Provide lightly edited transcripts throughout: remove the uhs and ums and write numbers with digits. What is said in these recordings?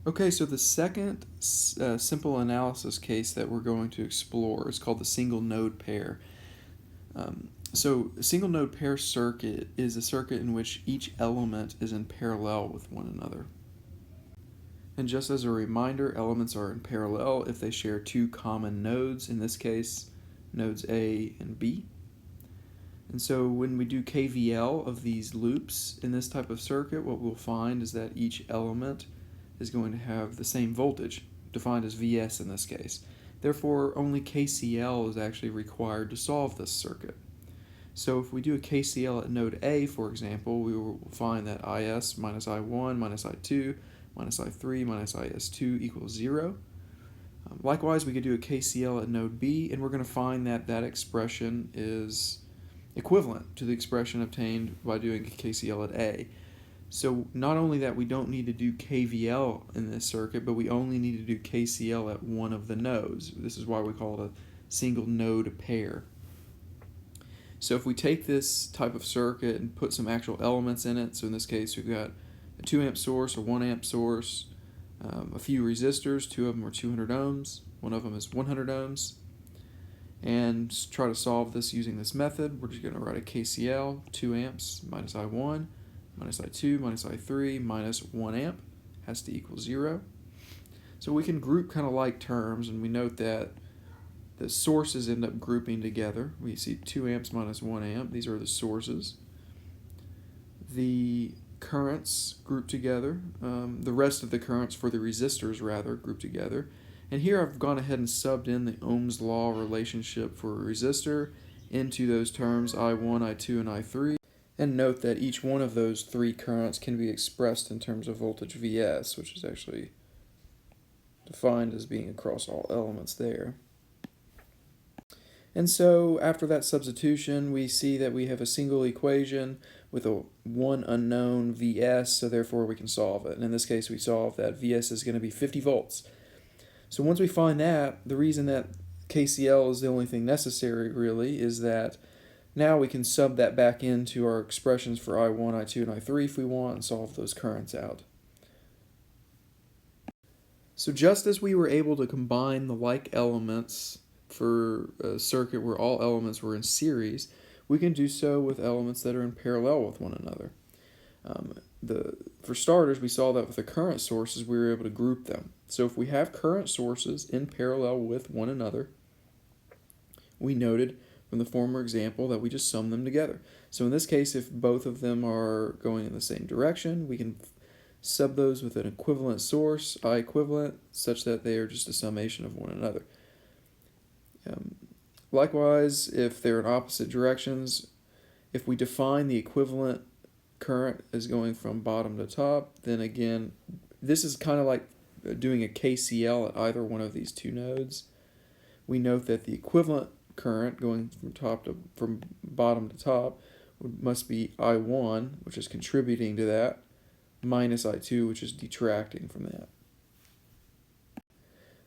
Okay, so the second simple analysis case that we're going to explore is called the single node pair. So a single node pair circuit is a circuit in which each element is in parallel with one another. And just as a reminder, elements are in parallel if they share two common nodes, in this case, nodes A and B. And so when we do KVL of these loops in this type of circuit, what we'll find is that each element is going to have the same voltage, defined as Vs in this case. Therefore, only Kcl is actually required to solve this circuit. So if we do a Kcl at node A, for example, we will find that Is minus I1 minus I2 minus I3 minus Is2 equals 0. Likewise, we could do a Kcl at node B, and we're going to find that that expression is equivalent to the expression obtained by doing a Kcl at A. So not only that we don't need to do KVL in this circuit, but we only need to do Kcl at one of the nodes. This is why we call it a single node pair. So if we take this type of circuit and put some actual elements in it, so in this case we've got a 2 amp source, a 1 amp source, a few resistors, two of them are 200 ohms, one of them is 100 ohms, and try to solve this using this method. We're just going to write a Kcl, 2 amps minus I1, minus I2, minus I3, minus 1 amp has to equal 0. So we can group kind of like terms, and we note that the sources end up grouping together. We see 2 amps minus 1 amp. These are the sources. The currents group together. The rest of the currents for the resistors, rather, group together. And here I've gone ahead and subbed in the Ohm's law relationship for a resistor into those terms I1, I2, and I3. And note that each one of those three currents can be expressed in terms of voltage Vs, which is actually defined as being across all elements there. And so after that substitution, we see that we have a single equation with a one unknown Vs, so therefore we can solve it. And in this case, we solve that Vs is going to be 50 volts. So once we find that, the reason that Kcl is the only thing necessary, really, is that now we can sub that back into our expressions for I1, I2, and I3 if we want and solve those currents out. So just as we were able to combine the like elements for a circuit where all elements were in series, we can do so with elements that are in parallel with one another. For starters, we saw that with the current sources, we were able to group them. So if we have current sources in parallel with one another, we noted from the former example that we just sum them together. So in this case, if both of them are going in the same direction, we can sub those with an equivalent source, I equivalent, such that they are just a summation of one another. Likewise, if they're in opposite directions, if we define the equivalent current as going from bottom to top, then again, this is kind of like doing a Kcl at either one of these two nodes. We note that the equivalent current going from bottom to top must be I1, which is contributing to that, minus I2, which is detracting from that.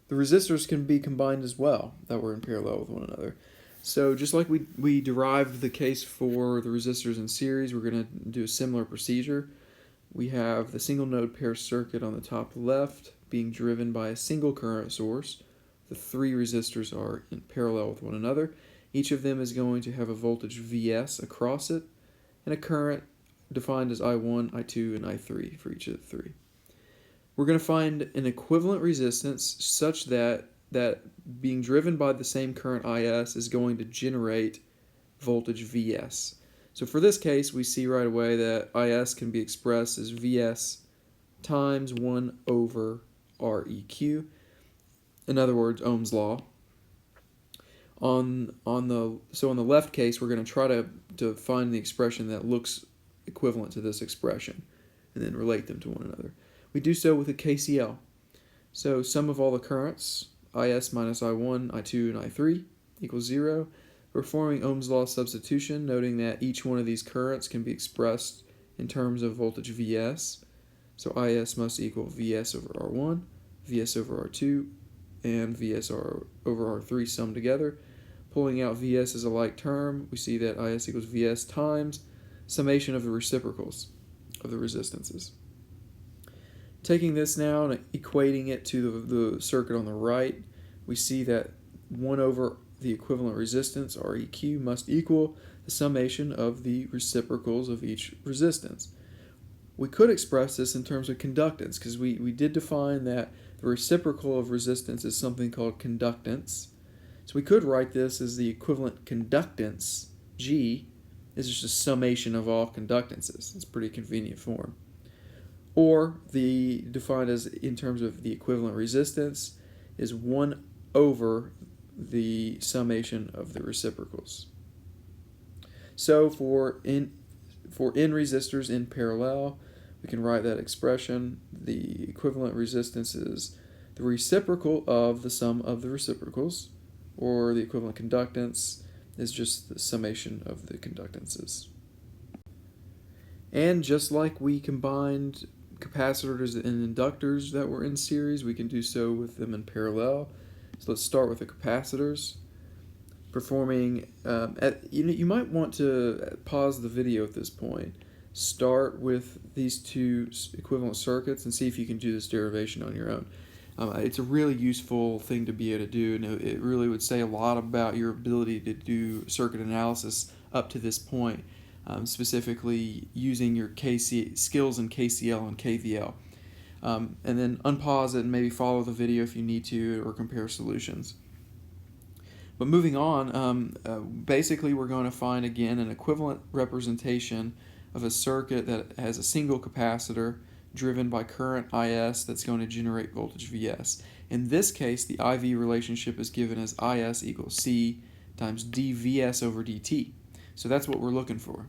The resistors can be combined as well, that were in parallel with one another. So just like we derived the case for the resistors in series, we're going to do a similar procedure. We have the single node pair circuit on the top left being driven by a single current source. The three resistors are in parallel with one another. Each of them is going to have a voltage Vs across it and a current defined as I1, I2, and I3 for each of the three. We're going to find an equivalent resistance such that being driven by the same current Is is going to generate voltage Vs. So for this case, we see right away that Is can be expressed as Vs times 1 over Req. In other words, Ohm's law. On the left case, we're going to try to find the expression that looks equivalent to this expression and then relate them to one another. We do so with a Kcl. So sum of all the currents, Is minus I1, I2, and I3 equals 0. Performing Ohm's law substitution, noting that each one of these currents can be expressed in terms of voltage Vs. So Is must equal Vs over R1, Vs over R2, and Vs over R3 summed together. Pulling out Vs as a like term, we see that Is equals Vs times summation of the reciprocals of the resistances. Taking this now and equating it to the circuit on the right, we see that 1 over the equivalent resistance, Req, must equal the summation of the reciprocals of each resistance. We could express this in terms of conductance, because we did define that the reciprocal of resistance is something called conductance. So we could write this as the equivalent conductance, G, is just a summation of all conductances. It's a pretty convenient form. Or defined as in terms of the equivalent resistance is 1 over the summation of the reciprocals. So for N resistors in parallel, we can write that expression. The equivalent resistance is the reciprocal of the sum of the reciprocals, or the equivalent conductance is just the summation of the conductances. And just like we combined capacitors and inductors that were in series, we can do so with them in parallel. So let's start with the capacitors. Performing, you might want to pause the video at this point. Start with these two equivalent circuits and see if you can do this derivation on your own. It's a really useful thing to be able to do, and it really would say a lot about your ability to do circuit analysis up to this point, specifically using your skills in Kcl and Kvl. And then unpause it and maybe follow the video if you need to, or compare solutions. But moving on, basically we're going to find again an equivalent representation of a circuit that has a single capacitor driven by current Is that's going to generate voltage Vs. In this case, the IV relationship is given as Is equals C times dVs over dt. So that's what we're looking for.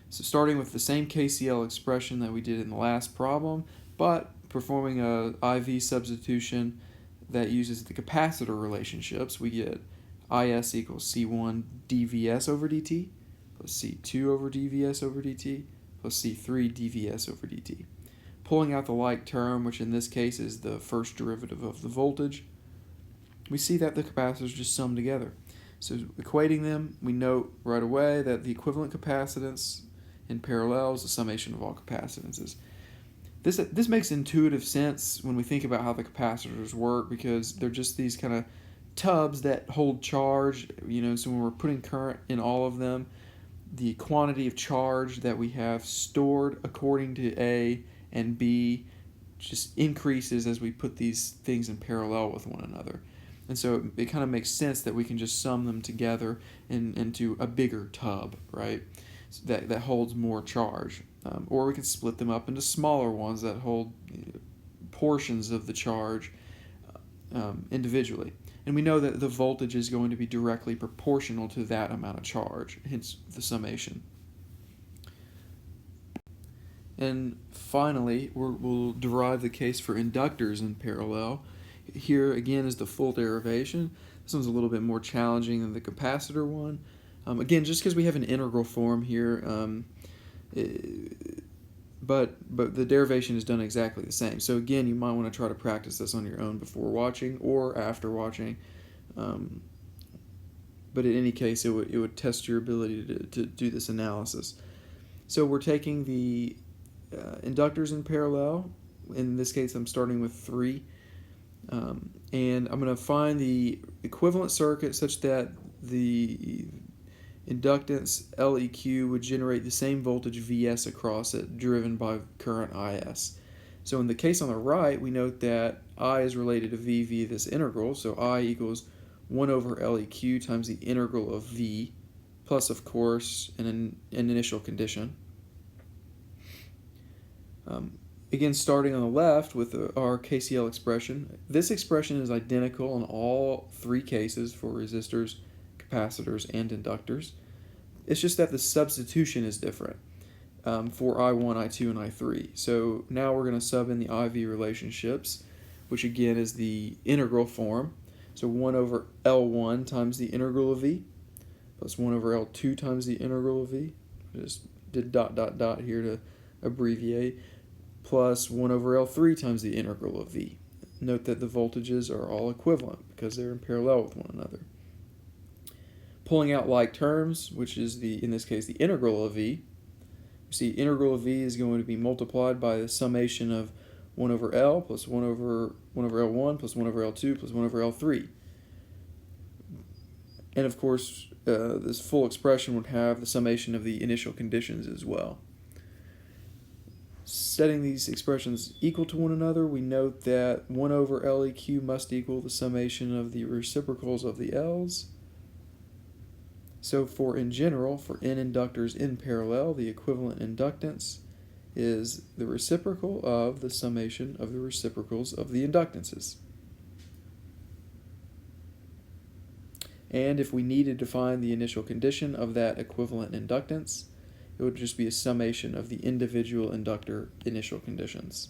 So starting with the same Kcl expression that we did in the last problem, but performing a IV substitution that uses the capacitor relationships, we get Is equals C1 dVs over dt plus C2 over dVs over dt plus C3 dVs over dt. Pulling out the like term, which in this case is the first derivative of the voltage, we see that the capacitors just sum together. So equating them, we note right away that the equivalent capacitance in parallel is the summation of all capacitances. This makes intuitive sense when we think about how the capacitors work, because they're just these kind of tubs that hold charge, so when we're putting current in all of them, the quantity of charge that we have stored according to A and B just increases as we put these things in parallel with one another. And so it kind of makes sense that we can just sum them together into a bigger tub, right? So that holds more charge. Or we could split them up into smaller ones that hold portions of the charge individually. And we know that the voltage is going to be directly proportional to that amount of charge, hence the summation. And finally, we'll derive the case for inductors in parallel. Here again is the full derivation. This one's a little bit more challenging than the capacitor one. Again, just because we have an integral form here, but the derivation is done exactly the same. So again, you might want to try to practice this on your own before watching or after watching. But in any case, it would test your ability to do this analysis. So we're taking the inductors in parallel. In this case, I'm starting with 3. And I'm going to find the equivalent circuit such that the inductance LEQ would generate the same voltage Vs across it, driven by current Is. So in the case on the right, we note that I is related to V via this integral, so I equals 1 over LEQ times the integral of V, plus, of course, an initial condition. Again, starting on the left with our Kcl expression, this expression is identical in all 3 cases for resistors, capacitors, and inductors. It's just that the substitution is different for I1, I2, and I3. So now we're going to sub in the IV relationships, which again is the integral form. So 1 over L1 times the integral of V, plus 1 over L2 times the integral of V. I just did dot, dot, dot here to abbreviate, plus 1 over L3 times the integral of V. Note that the voltages are all equivalent because they're in parallel with one another. Pulling out like terms, which is in this case the integral of V, we see integral of V is going to be multiplied by the summation of 1 over L plus 1 over L1 plus 1 over L2 plus 1 over L3. And of course, this full expression would have the summation of the initial conditions as well. Setting these expressions equal to one another, we note that 1 over LEQ must equal the summation of the reciprocals of the L's. So in general, for n inductors in parallel, the equivalent inductance is the reciprocal of the summation of the reciprocals of the inductances. And if we needed to find the initial condition of that equivalent inductance, it would just be a summation of the individual inductor initial conditions.